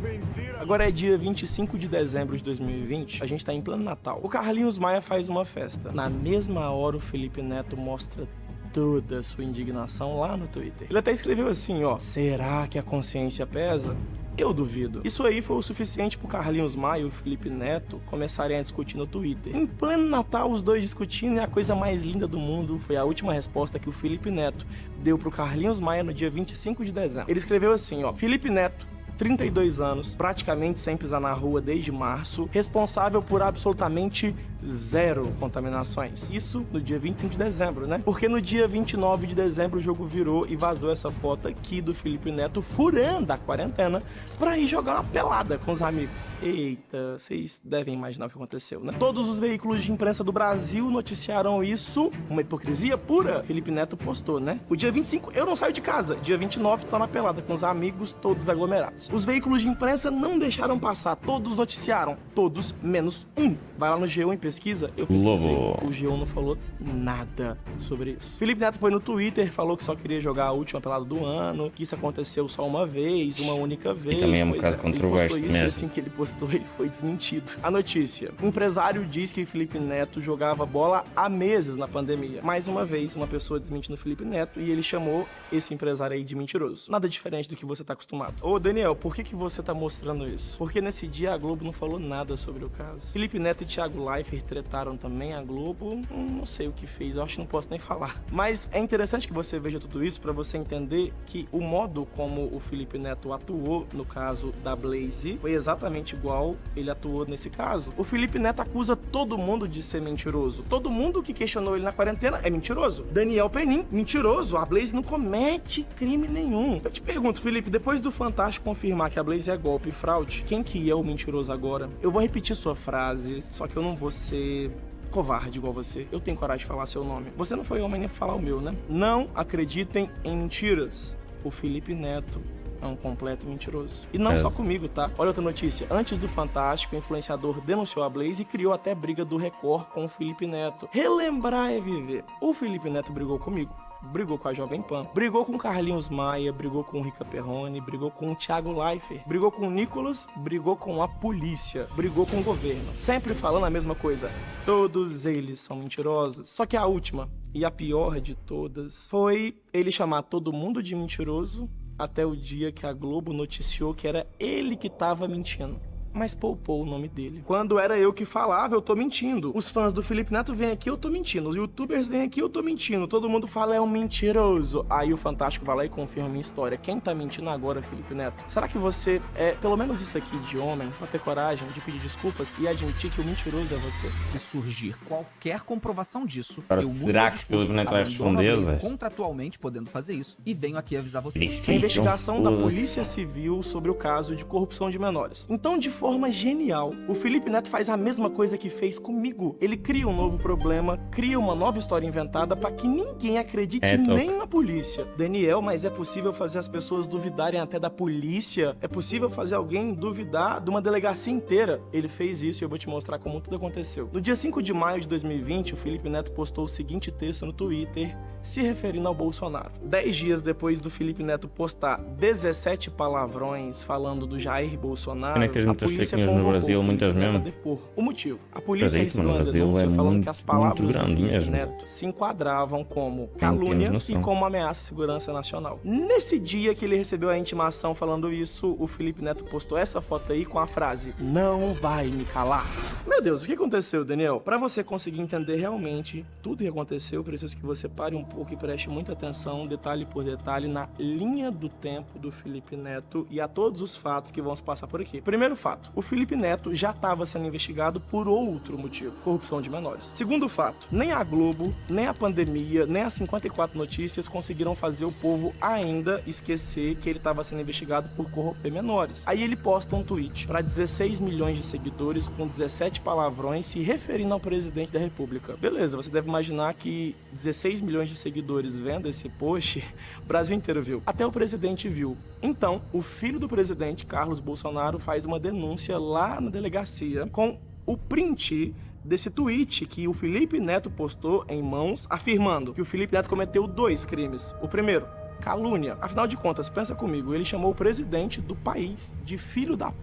Agora é dia 25 de dezembro de 2020, a gente tá em pleno Natal. O Carlinhos Maia faz uma festa. Na mesma hora o Felipe Neto mostra toda a sua indignação lá no Twitter. Ele até escreveu assim, ó: será que a consciência pesa? Eu duvido. Isso aí foi o suficiente pro Carlinhos Maia e o Felipe Neto começarem a discutir no Twitter. Em pleno Natal, os dois discutindo, e a coisa mais linda do mundo foi a última resposta que o Felipe Neto deu pro Carlinhos Maia no dia 25 de dezembro. Ele escreveu assim, ó: Felipe Neto, 32 anos, praticamente sem pisar na rua desde março, responsável por absolutamente 0 contaminações. Isso no dia 25 de dezembro, né? Porque no dia 29 de dezembro o jogo virou e vazou essa foto aqui do Felipe Neto furando a quarentena pra ir jogar uma pelada com os amigos. Eita, vocês devem imaginar o que aconteceu, né? Todos os veículos de imprensa do Brasil noticiaram isso, uma hipocrisia pura. Felipe Neto postou, né? O dia 25 eu não saio de casa, dia 29 tô na pelada com os amigos, todos aglomerados. Os veículos de imprensa não deixaram passar, todos noticiaram, todos menos um. Vai lá no G1 em pesquisa, eu pesquisei. O G1 não falou nada sobre isso. Felipe Neto foi no Twitter, falou que só queria jogar a última pelada do ano, que isso aconteceu só uma vez, uma única vez. E também é um caso controverso mesmo. E assim que ele postou, ele foi desmentido. A notícia: o empresário diz que Felipe Neto jogava bola há meses na pandemia. Mais uma vez, uma pessoa desmentindo Felipe Neto e ele chamou esse empresário aí de mentiroso. Nada diferente do que você tá acostumado. Ô Daniel, por que você tá mostrando isso? Porque nesse dia a Globo não falou nada sobre o caso. Felipe Neto e Thiago Leifert tretaram também, a Globo não sei o que fez, eu acho que não posso nem falar. Mas é interessante que você veja tudo isso pra você entender que o modo como o Felipe Neto atuou no caso da Blaze foi exatamente igual ele atuou nesse caso. O Felipe Neto acusa todo mundo de ser mentiroso. Todo mundo que questionou ele na quarentena é mentiroso. Daniel Penin, mentiroso. A Blaze não comete crime nenhum. Eu te pergunto, Felipe, depois do Fantástico confirmar que a Blaze é golpe e fraude, quem que é o mentiroso agora? Eu vou repetir sua frase, só que eu não vou ser covarde igual você. Eu tenho coragem de falar seu nome. Você não foi homem nem pra falar o meu, né? Não acreditem em mentiras. O Felipe Neto é um completo mentiroso. E não só comigo, tá? Olha outra notícia. Antes do Fantástico, o influenciador denunciou a Blaze e criou até briga do Record com o Felipe Neto. Relembrar é viver. O Felipe Neto brigou comigo, brigou com a Jovem Pan, brigou com Carlinhos Maia, brigou com o Rica Perrone, brigou com o Thiago Leifert, brigou com o Nicolas, brigou com a polícia, brigou com o governo. Sempre falando a mesma coisa. Todos eles são mentirosos. Só que a última, e a pior de todas, foi ele chamar todo mundo de mentiroso até o dia que a Globo noticiou que era ele que tava mentindo, mas poupou o nome dele. Quando era eu que falava, eu tô mentindo. Os fãs do Felipe Neto vêm aqui, eu tô mentindo. Os youtubers vêm aqui, eu tô mentindo. Todo mundo fala, é um mentiroso. Aí o Fantástico vai lá e confirma a minha história. Quem tá mentindo agora, Felipe Neto? Será que você é pelo menos isso aqui de homem, pra ter coragem de pedir desculpas e admitir que o mentiroso é você? Se surgir qualquer comprovação disso, Cara, eu mudo será de que o Felipe Neto vai abandono a responder, Blaze velho? contratualmente podendo fazer isso e venho aqui avisar você. A investigação da Polícia Civil sobre o caso de corrupção de menores. Então, de forma genial, o Felipe Neto faz a mesma coisa que fez comigo. Ele cria um novo problema, cria uma nova história inventada pra que ninguém acredite nem na polícia. Daniel, mas é possível fazer as pessoas duvidarem até da polícia? É possível fazer alguém duvidar de uma delegacia inteira? Ele fez isso e eu vou te mostrar como tudo aconteceu. No dia 5 de maio de 2020, o Felipe Neto postou o seguinte texto no Twitter, se referindo ao Bolsonaro. 10 dias depois do Felipe Neto postar 17 palavrões falando do Jair Bolsonaro, a polícia convocou Brasil, muitas mesmo. Depor. O motivo: a polícia recebeu uma denúncia falando que as palavras do Felipe Neto se enquadravam como calúnia e como ameaça à segurança nacional. Nesse dia que ele recebeu a intimação falando isso, o Felipe Neto postou essa foto aí com a frase, não vai me calar. Meu Deus, o que aconteceu, Daniel? Pra você conseguir entender realmente tudo que aconteceu, eu preciso que você pare um pouco e preste muita atenção, detalhe por detalhe, na linha do tempo do Felipe Neto e a todos os fatos que vão se passar por aqui. Primeiro fato, o Felipe Neto já estava sendo investigado por outro motivo, corrupção de menores. Segundo fato, nem a Globo, nem a pandemia, nem as 54 notícias conseguiram fazer o povo ainda esquecer que ele estava sendo investigado por corromper menores. Aí ele posta um tweet para 16 milhões de seguidores com 17 palavrões se referindo ao presidente da República. Beleza, você deve imaginar que 16 milhões de seguidores vendo esse post, o Brasil inteiro viu. Até o presidente viu. Então, o filho do presidente, Carlos Bolsonaro, faz uma denúncia lá na delegacia com o print desse tweet que o Felipe Neto postou em mãos, afirmando que o Felipe Neto cometeu 2 crimes. O primeiro, calúnia. Afinal de contas, pensa comigo, ele chamou o presidente do país de filho da p...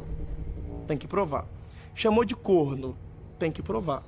Tem que provar. Chamou de corno. Tem que provar.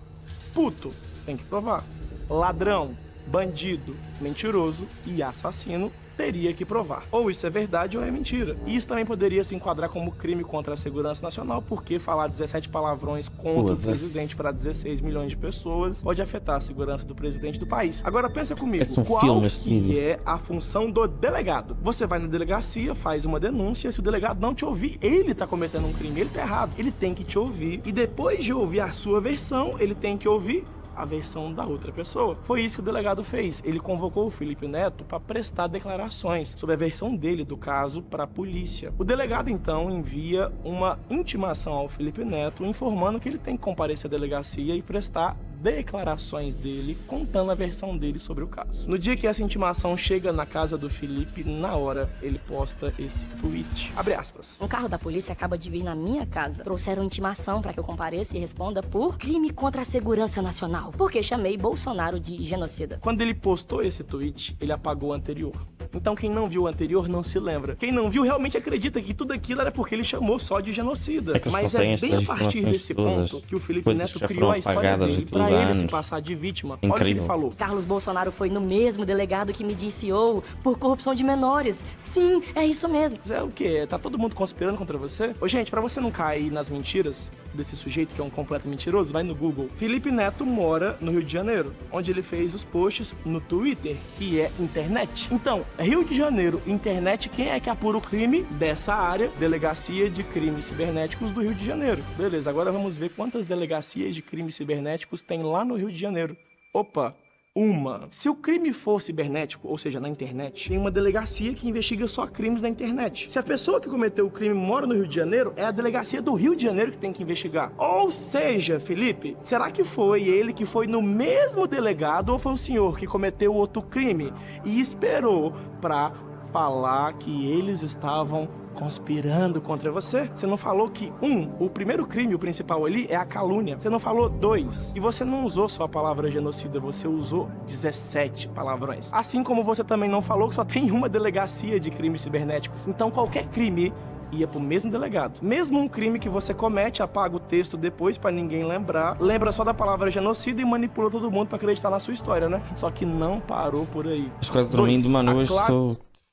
Puto. Tem que provar. Ladrão. bandido, mentiroso e assassino, teria que provar. Ou isso é verdade ou é mentira. E isso também poderia se enquadrar como crime contra a segurança nacional, porque falar 17 palavrões contra o presidente para 16 milhões de pessoas pode afetar a segurança do presidente do país. Agora pensa comigo, qual que é a função do delegado? Você vai na delegacia, faz uma denúncia, se o delegado não te ouvir, ele tá cometendo um crime, ele tá errado. Ele tem que te ouvir e depois de ouvir a sua versão, ele tem que ouvir a versão da outra pessoa. Foi isso que o delegado fez. Ele convocou o Felipe Neto para prestar declarações sobre a versão dele do caso para a polícia. O delegado, então, envia uma intimação ao Felipe Neto informando que ele tem que comparecer à delegacia e prestar declarações dele, contando a versão dele sobre o caso. No dia que essa intimação chega na casa do Felipe, na hora, ele posta esse tweet. Abre aspas. Um carro da polícia acaba de vir na minha casa. Trouxeram intimação para que eu compareça e responda por crime contra a segurança nacional, porque chamei Bolsonaro de genocida. Quando ele postou esse tweet, ele apagou o anterior. Então quem não viu o anterior não se lembra. Quem não viu realmente acredita que tudo aquilo era porque ele chamou só de genocida. Mas é bem a partir desse ponto que o Felipe Neto criou a história dele pra ele se passar de vítima. Olha o que ele falou. Carlos Bolsonaro foi no mesmo delegado que me indiciou por corrupção de menores. Sim, é isso mesmo. É o quê? Tá todo mundo conspirando contra você? Ô, gente, pra você não cair nas mentiras desse sujeito que é um completo mentiroso, vai no Google. Felipe Neto mora no Rio de Janeiro, onde ele fez os posts no Twitter, que é internet. Então, Rio de Janeiro, internet, quem é que apura o crime dessa área? Delegacia de Crimes Cibernéticos do Rio de Janeiro. Beleza, agora vamos ver quantas delegacias de crimes cibernéticos tem lá no Rio de Janeiro. Opa! Uma. Se o crime for cibernético, ou seja, na internet, tem uma delegacia que investiga só crimes na internet. Se a pessoa que cometeu o crime mora no Rio de Janeiro, é a delegacia do Rio de Janeiro que tem que investigar. Ou seja, Felipe, será que foi ele que foi no mesmo delegado ou foi o senhor que cometeu outro crime e esperou pra falar que eles estavam conspirando contra você? Você não falou que, o primeiro crime, o principal ali, é a calúnia. Você não falou 2. E você não usou só a palavra genocida, você usou 17 palavrões. Assim como você também não falou que só tem uma delegacia de crimes cibernéticos. Então qualquer crime ia pro mesmo delegado. Mesmo um crime que você comete, apaga o texto depois pra ninguém lembrar, lembra só da palavra genocida e manipula todo mundo pra acreditar na sua história, né? Só que não parou por aí. Estou quase dormindo, mano. Hoje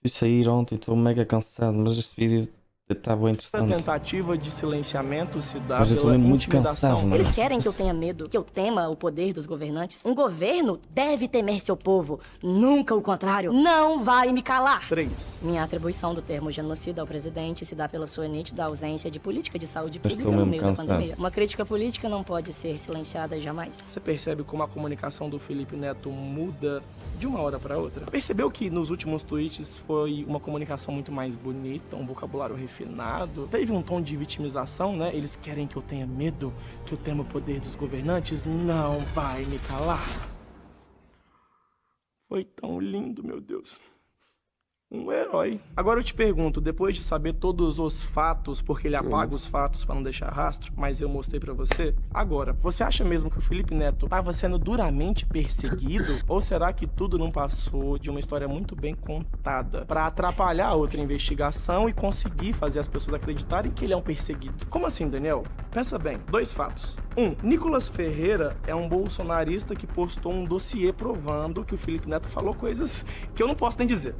fui sair ontem, estou mega cansado, mas este vídeo está bem interessante. A tentativa de silenciamento se dá mas eu pela muito intimidação. cansado, mano. Eles querem que eu tenha medo, que eu tema o poder dos governantes. Um governo deve temer seu povo, nunca o contrário. Não vai me calar. 3. Minha atribuição do termo genocida ao presidente se dá pela sua nítida ausência de política de saúde pública no meio da pandemia. Uma crítica política não pode ser silenciada jamais. Você percebe como a comunicação do Felipe Neto muda de uma hora para outra? Percebeu que nos últimos tweets foi uma comunicação muito mais bonita, um vocabulário refinado? Teve um tom de vitimização, né? Eles querem que eu tenha medo, que eu tema o poder dos governantes. Não vai me calar. Foi tão lindo, meu Deus. Um herói. Agora eu te pergunto, depois de saber todos os fatos, porque ele apaga os fatos pra não deixar rastro, mas eu mostrei pra você, agora, você acha mesmo que o Felipe Neto tava sendo duramente perseguido? Ou será que tudo não passou de uma história muito bem contada pra atrapalhar a outra investigação e conseguir fazer as pessoas acreditarem que ele é um perseguido? Como assim, Daniel? Pensa bem, 2 fatos. Nicolas Ferreira é um bolsonarista que postou um dossiê provando que o Felipe Neto falou coisas que eu não posso nem dizer.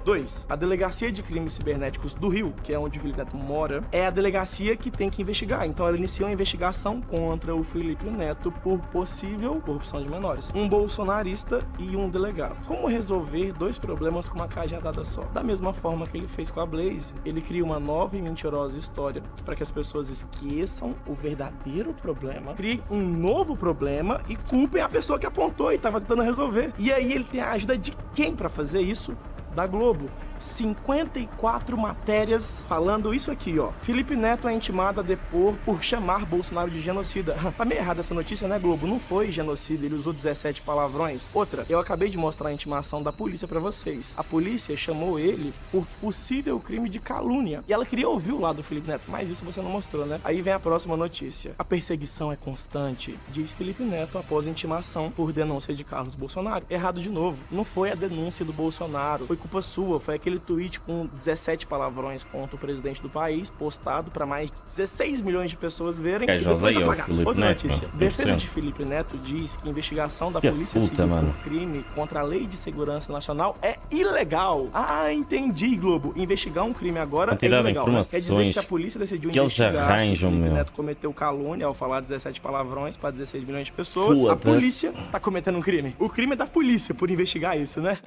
2. A Delegacia de Crimes Cibernéticos do Rio, que é onde o Felipe Neto mora, é a delegacia que tem que investigar. Então ela iniciou a investigação contra o Felipe Neto por possível corrupção de menores. Um bolsonarista e um delegado. Como resolver 2 problemas com uma cajadada só? Da mesma forma que ele fez com a Blaze, ele cria uma nova e mentirosa história para que as pessoas esqueçam o verdadeiro problema, criem um novo problema e culpem a pessoa que apontou e estava tentando resolver. E aí ele tem a ajuda de quem para fazer isso? Da Globo. 54 matérias falando isso aqui, ó. Felipe Neto é intimado a depor por chamar Bolsonaro de genocida. Tá meio errada essa notícia, né, Globo? Não foi genocida, ele usou 17 palavrões. Outra, eu acabei de mostrar a intimação da polícia pra vocês. A polícia chamou ele por possível crime de calúnia. E ela queria ouvir o lado do Felipe Neto, mas isso você não mostrou, né? Aí vem a próxima notícia. A perseguição é constante, diz Felipe Neto após a intimação por denúncia de Carlos Bolsonaro. Errado de novo. Não foi a denúncia do Bolsonaro, foi com culpa sua. Foi aquele tweet com 17 palavrões contra o presidente do país, postado para mais de 16 milhões de pessoas verem e depois apagar. Outra notícia. Defesa de Felipe Neto diz que a investigação da Polícia Civil por crime contra a Lei de Segurança Nacional é ilegal. Ah, entendi, Globo. Investigar um crime agora é ilegal. Quer dizer que se a polícia decidiu investigar se o Felipe Neto cometeu calúnia ao falar 17 palavrões para 16 milhões de pessoas, a polícia tá cometendo um crime. O crime é da polícia por investigar isso, né?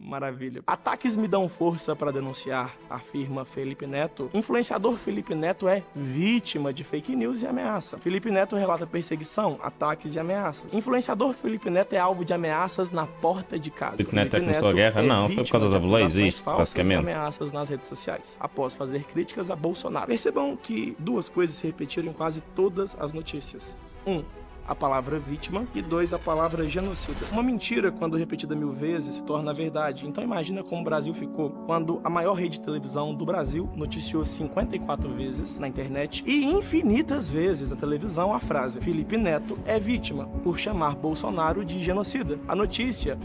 Maravilha. Ataques me dão força para denunciar, afirma Felipe Neto. Influenciador Felipe Neto é vítima de fake news e ameaça. Felipe Neto relata perseguição, ataques e ameaças. Influenciador Felipe Neto é alvo de ameaças na porta de casa. Felipe Neto começou a guerra? Não, foi por causa da Blaze, isso, basicamente. Ameaças nas redes sociais, após fazer críticas a Bolsonaro. Percebam que duas coisas se repetiram em quase todas as notícias. A palavra vítima, e 2, a palavra genocida. Uma mentira, quando repetida 1000 vezes, se torna verdade. Então imagina como o Brasil ficou quando a maior rede de televisão do Brasil noticiou 54 vezes na internet e infinitas vezes na televisão a frase Felipe Neto é vítima, por chamar Bolsonaro de genocida. A notícia,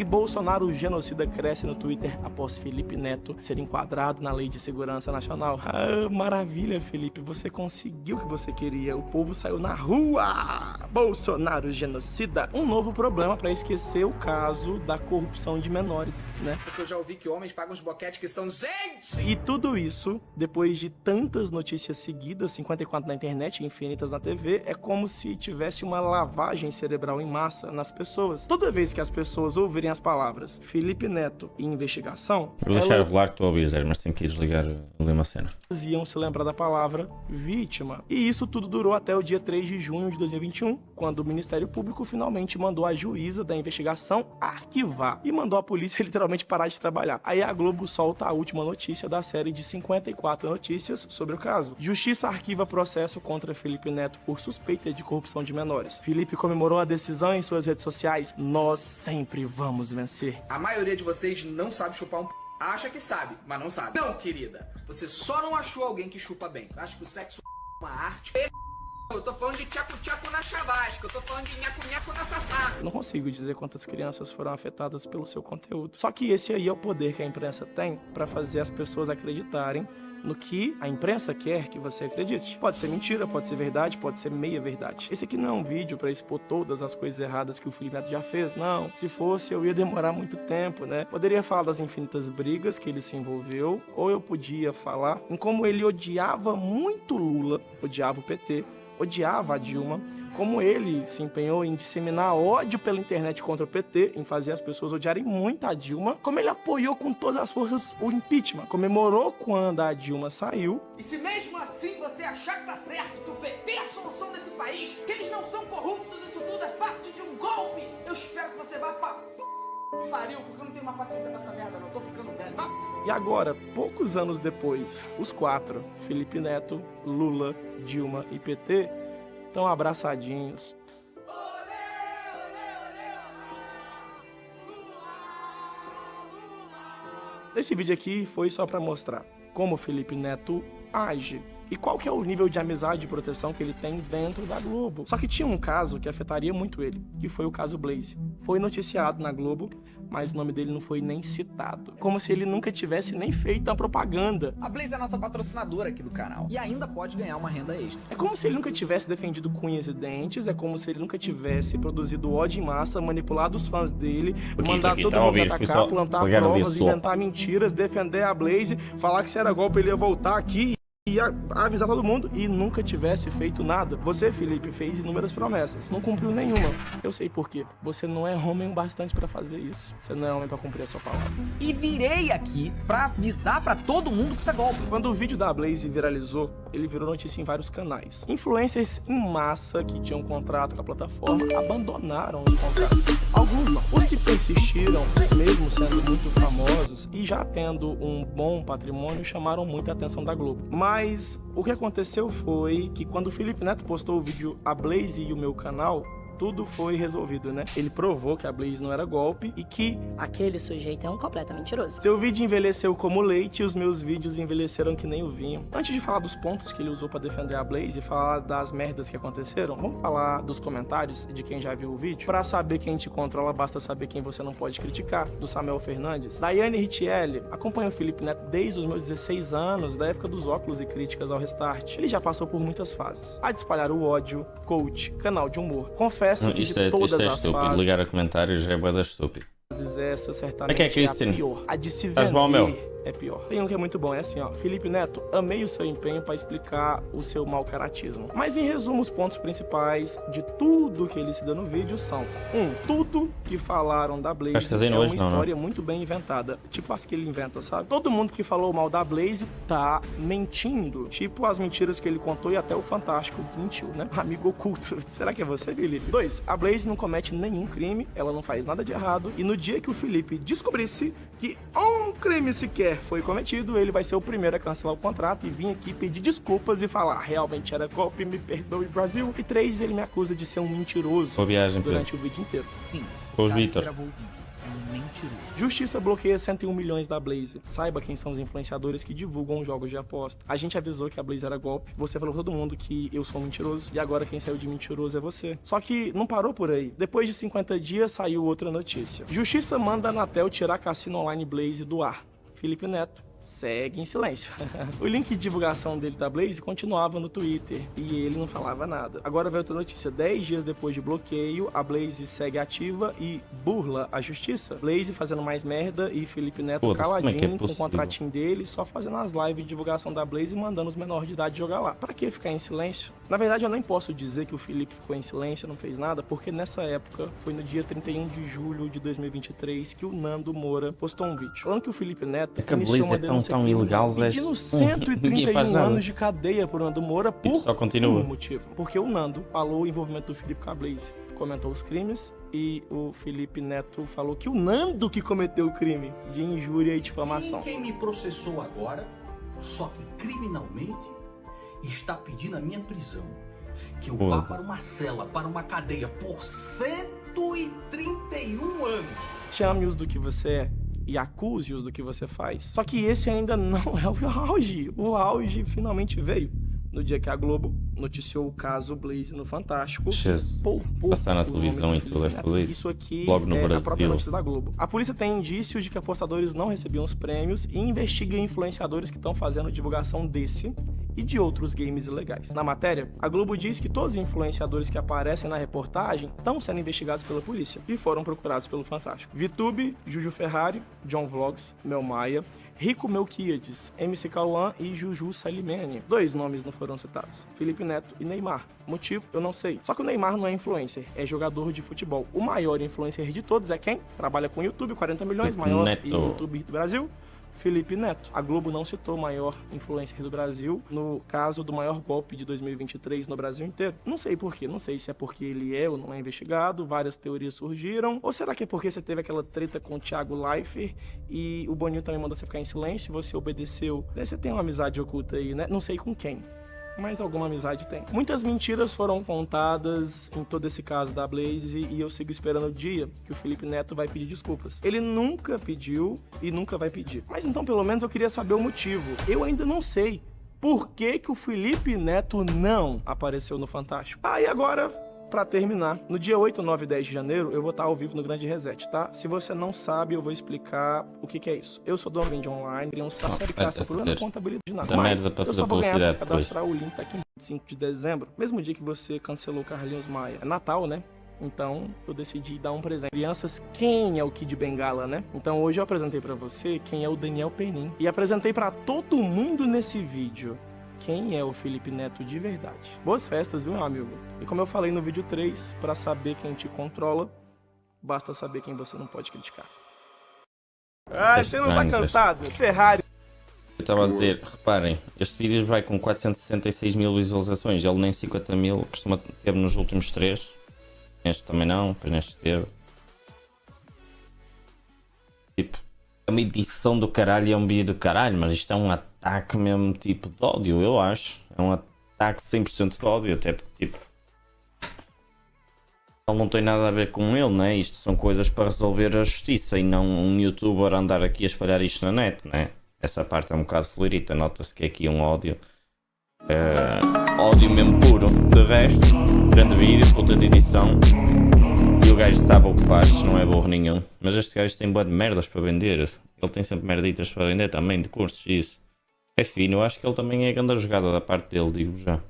#Bolsonaro genocida, cresce no Twitter após Felipe Neto ser enquadrado na Lei de Segurança Nacional. Ah, maravilha, Felipe, você conseguiu o que você queria. O povo saiu na rua. Bolsonaro genocida. Um novo problema para esquecer o caso da corrupção de menores, né? Porque eu já ouvi que homens pagam os boquetes que são gente! E tudo isso, depois de tantas notícias seguidas, 54 na internet e infinitas na TV, é como se tivesse uma lavagem cerebral em massa nas pessoas. Toda vez que as pessoas ouvirem as palavras Felipe Neto e investigação... Eu vou deixar rolar que tu ouvis, mas tenho que desligar uma cena. Elas iam se lembrar da palavra vítima. E isso tudo durou até o dia 3 de junho de 2021, quando o Ministério Público finalmente mandou a juíza da investigação arquivar e mandou a polícia literalmente parar de trabalhar. Aí a Globo solta a última notícia da série de 54 notícias sobre o caso. Justiça arquiva processo contra Felipe Neto por suspeita de corrupção de menores. Felipe comemorou a decisão em suas redes sociais. Nós sempre vamos vencer. A maioria de vocês não sabe chupar um p... Acha que sabe, mas não sabe. Não, querida. Você só não achou alguém que chupa bem. Acho que o sexo é uma arte. Eu tô falando de tchaco-tchaco na chavasca, eu tô falando de nhaco-nhaco na sassá. Eu não consigo dizer quantas crianças foram afetadas pelo seu conteúdo. Só que esse aí é o poder que a imprensa tem para fazer as pessoas acreditarem no que a imprensa quer que você acredite. Pode ser mentira, pode ser verdade, pode ser meia verdade. Esse aqui não é um vídeo para expor todas as coisas erradas que o Felipe Neto já fez, não. Se fosse, eu ia demorar muito tempo, né? Poderia falar das infinitas brigas que ele se envolveu, ou eu podia falar em como ele odiava muito Lula, odiava o PT, odiava a Dilma, como ele se empenhou em disseminar ódio pela internet contra o PT, em fazer as pessoas odiarem muito a Dilma, como ele apoiou com todas as forças o impeachment, comemorou quando a Dilma saiu. E se mesmo assim você achar que tá certo, que o PT é a solução desse país, que eles não são corruptos, isso tudo é parte de um golpe, eu espero que você vá pra pariu, porque eu não tenho mais paciência pra essa merda, não, tô ficando velho. E agora, poucos anos depois, os 4, Felipe Neto, Lula, Dilma e PT, estão abraçadinhos. Esse vídeo aqui foi só para mostrar como o Felipe Neto age e qual que é o nível de amizade e proteção que ele tem dentro da Globo. Só que tinha um caso que afetaria muito ele, que foi o caso Blaze. Foi noticiado na Globo, mas o nome dele não foi nem citado. Como se ele nunca tivesse nem feito a propaganda. A Blaze é a nossa patrocinadora aqui do canal e ainda pode ganhar uma renda extra. É como se ele nunca tivesse defendido cunhas e dentes, é como se ele nunca tivesse produzido ódio em massa, manipulado os fãs dele, mandar todo mundo atacar, plantar provas, inventar mentiras, defender a Blaze, falar que se era golpe ele ia voltar aqui e avisar todo mundo e nunca tivesse feito nada. Você, Felipe, fez inúmeras promessas, não cumpriu nenhuma. Eu sei por quê. Você não é homem o bastante pra fazer isso. Você não é homem pra cumprir a sua palavra. E virei aqui pra avisar pra todo mundo que isso é golpe. Quando o vídeo da Blaze viralizou, ele virou notícia em vários canais. Influencers em massa que tinham contrato com a plataforma abandonaram os contratos. Alguns não. Os que persistiram, mesmo sendo muito famosos e já tendo um bom patrimônio, chamaram muita atenção da Globo. Mas o que aconteceu foi que quando o Felipe Neto postou o vídeo A Blaze e o Meu Canal, tudo foi resolvido, né? Ele provou que a Blaze não era golpe e que Aquele sujeito é um completo mentiroso. seu vídeo envelheceu como leite e os meus vídeos envelheceram que nem o vinho. Antes de falar dos pontos que ele usou pra defender a Blaze e falar das merdas que aconteceram, vamos falar dos comentários de quem já viu o vídeo? Pra saber quem te controla, basta saber quem você não pode criticar. Do Samuel Fernandes. Daiane Richelli acompanha o Felipe Neto desde os meus 16 anos, da época dos óculos e críticas ao Restart. Ele já passou por muitas fases. A de espalhar o ódio, coach, canal de humor. Confesso que de todas isto é as estúpido. fases... Ligar a comentários já é bué da estúpido. Essa certamente é a a pior. A de se Estás bom, meu? vender é pior. Tem um que é muito bom, é assim, ó. Felipe Neto, amei o seu empenho pra explicar o seu mau caratismo. Mas em resumo, os pontos principais de tudo que ele se dá no vídeo são: tudo que falaram da Blaze é uma história muito bem inventada. Tipo as que ele inventa, sabe? Todo mundo que falou mal da Blaze tá mentindo. Tipo as mentiras que ele contou e até o Fantástico desmentiu, né? Amigo oculto. Será que é você, Felipe? 2. A Blaze não comete nenhum crime, ela não faz nada de errado. E no dia que o Felipe descobrisse que um crime sequer foi cometido, ele vai ser o primeiro a cancelar o contrato e vir aqui pedir desculpas e falar: realmente era golpe, me perdoe, Brasil. E 3, ele me acusa de ser um mentiroso durante o vídeo inteiro. Sim, Vitor. gravou o vídeo. É um mentiroso. Justiça bloqueia 101 milhões da Blaze. Saiba quem são os influenciadores que divulgam jogos de aposta. A gente avisou que a Blaze era golpe. Você falou pra todo mundo que eu sou um mentiroso. E agora quem saiu de mentiroso é você. Só que não parou por aí. Depois de 50 dias saiu outra notícia. Justiça manda a Anatel tirar Cassino Online Blaze do ar. Felipe Neto segue em silêncio. O link de divulgação dele da Blaze continuava no Twitter e ele não falava nada. Agora veio outra notícia. 10 dias depois de bloqueio, a Blaze segue ativa e burla a justiça. Blaze fazendo mais merda e Felipe Neto caladinho com o contratinho dele, só fazendo as lives de divulgação da Blaze e mandando os menores de idade jogar lá. Pra que ficar em silêncio? Na verdade, eu nem posso dizer que o Felipe ficou em silêncio, não fez nada, porque nessa época, foi no dia 31 de julho de 2023, que o Nando Moura postou um vídeo falando que o Felipe Neto iniciou uma denúncia tão ilegal, pedindo 131 anos de cadeia por Nando Moura por um motivo. Porque o Nando falou o envolvimento do Felipe com a Blaze, comentou os crimes e o Felipe Neto falou que o Nando que cometeu o crime de injúria e difamação. Quem me processou agora, só que criminalmente, está pedindo a minha prisão. Que eu vá para uma cela, para uma cadeia por 131 anos. Chame-os do que você é e acuse-os do que você faz. Só que esse ainda não é o auge. O auge finalmente veio no dia que a Globo noticiou o caso Blaze no Fantástico. Passar na televisão e tudo é feliz. Isso aqui logo no Brasil. A própria notícia da Globo. A polícia tem indícios de que apostadores não recebiam os prêmios e investiga influenciadores que estão fazendo divulgação desse e de outros games ilegais. Na matéria, a Globo diz que todos os influenciadores que aparecem na reportagem estão sendo investigados pela polícia e foram procurados pelo Fantástico. VTube, Juju Ferrari, John Vlogs, Mel Maia, Rico Melquiades, MC Cauã e Juju Salimene. 2 nomes não foram citados: Felipe Neto e Neymar. Motivo? Eu não sei. Só que o Neymar não é influencer, é jogador de futebol. O maior influencer de todos é quem? Trabalha com YouTube, 40 milhões, maior YouTube do Brasil. Felipe Neto. A Globo não citou o maior influencer do Brasil no caso do maior golpe de 2023 no Brasil inteiro. Não sei por quê. Não sei se é porque ele é ou não é investigado. Várias teorias surgiram. Ou será que é porque você teve aquela treta com o Thiago Leifert e o Boninho também mandou você ficar em silêncio e você obedeceu? Você tem uma amizade oculta aí, né? Não sei com quem, mas alguma amizade tem. Muitas mentiras foram contadas em todo esse caso da Blaze e eu sigo esperando o dia que o Felipe Neto vai pedir desculpas. Ele nunca pediu e nunca vai pedir. Mas então, pelo menos, eu queria saber o motivo. Eu ainda não sei por que o Felipe Neto não apareceu no Fantástico. E agora, pra terminar, no dia 8, 9 e 10 de janeiro, eu vou estar ao vivo no Grande Reset, tá? Se você não sabe, eu vou explicar o que é isso. Eu sou dono do Vende Online, criei um série caça por ano, contabilidade de nada. Mas eu só vou ganhar se cadastrar, o link tá aqui em 25 de dezembro, mesmo dia que você cancelou o Carlinhos Maia. É Natal, né? Então, eu decidi dar um presente. Crianças, quem é o Kid Bengala, né? Então, hoje eu apresentei pra você quem é o Daniel Penin. E apresentei pra todo mundo nesse vídeo quem é o Felipe Neto de verdade. Boas festas, viu, meu amigo? E como eu falei no vídeo 3, pra saber quem te controla, basta saber quem você não pode criticar. Você não tá cansado? Ferrari. Eu estava a dizer, reparem, este vídeo vai com 466 mil visualizações, ele nem 50 mil, costuma ter nos últimos 3. Neste também não, depois neste teve. Tipo, é uma edição do caralho e é um vídeo do caralho, mas isto é um ataque mesmo tipo de ódio, eu acho. É um ataque 100% de ódio, até porque tipo... Ele não tem nada a ver com ele, né? Isto são coisas para resolver a justiça e não um youtuber andar aqui a espalhar isto na net, né? Essa parte é um bocado florita, nota-se que é aqui um ódio. Ódio mesmo puro. De resto, grande vídeo, puta de edição. E o gajo sabe o que faz, não é burro nenhum. Mas este gajo tem bué de merdas para vender. Ele tem sempre merditas para vender também, de cursos e isso. É fino, eu acho que ele também é grande jogada da parte dele, digo já.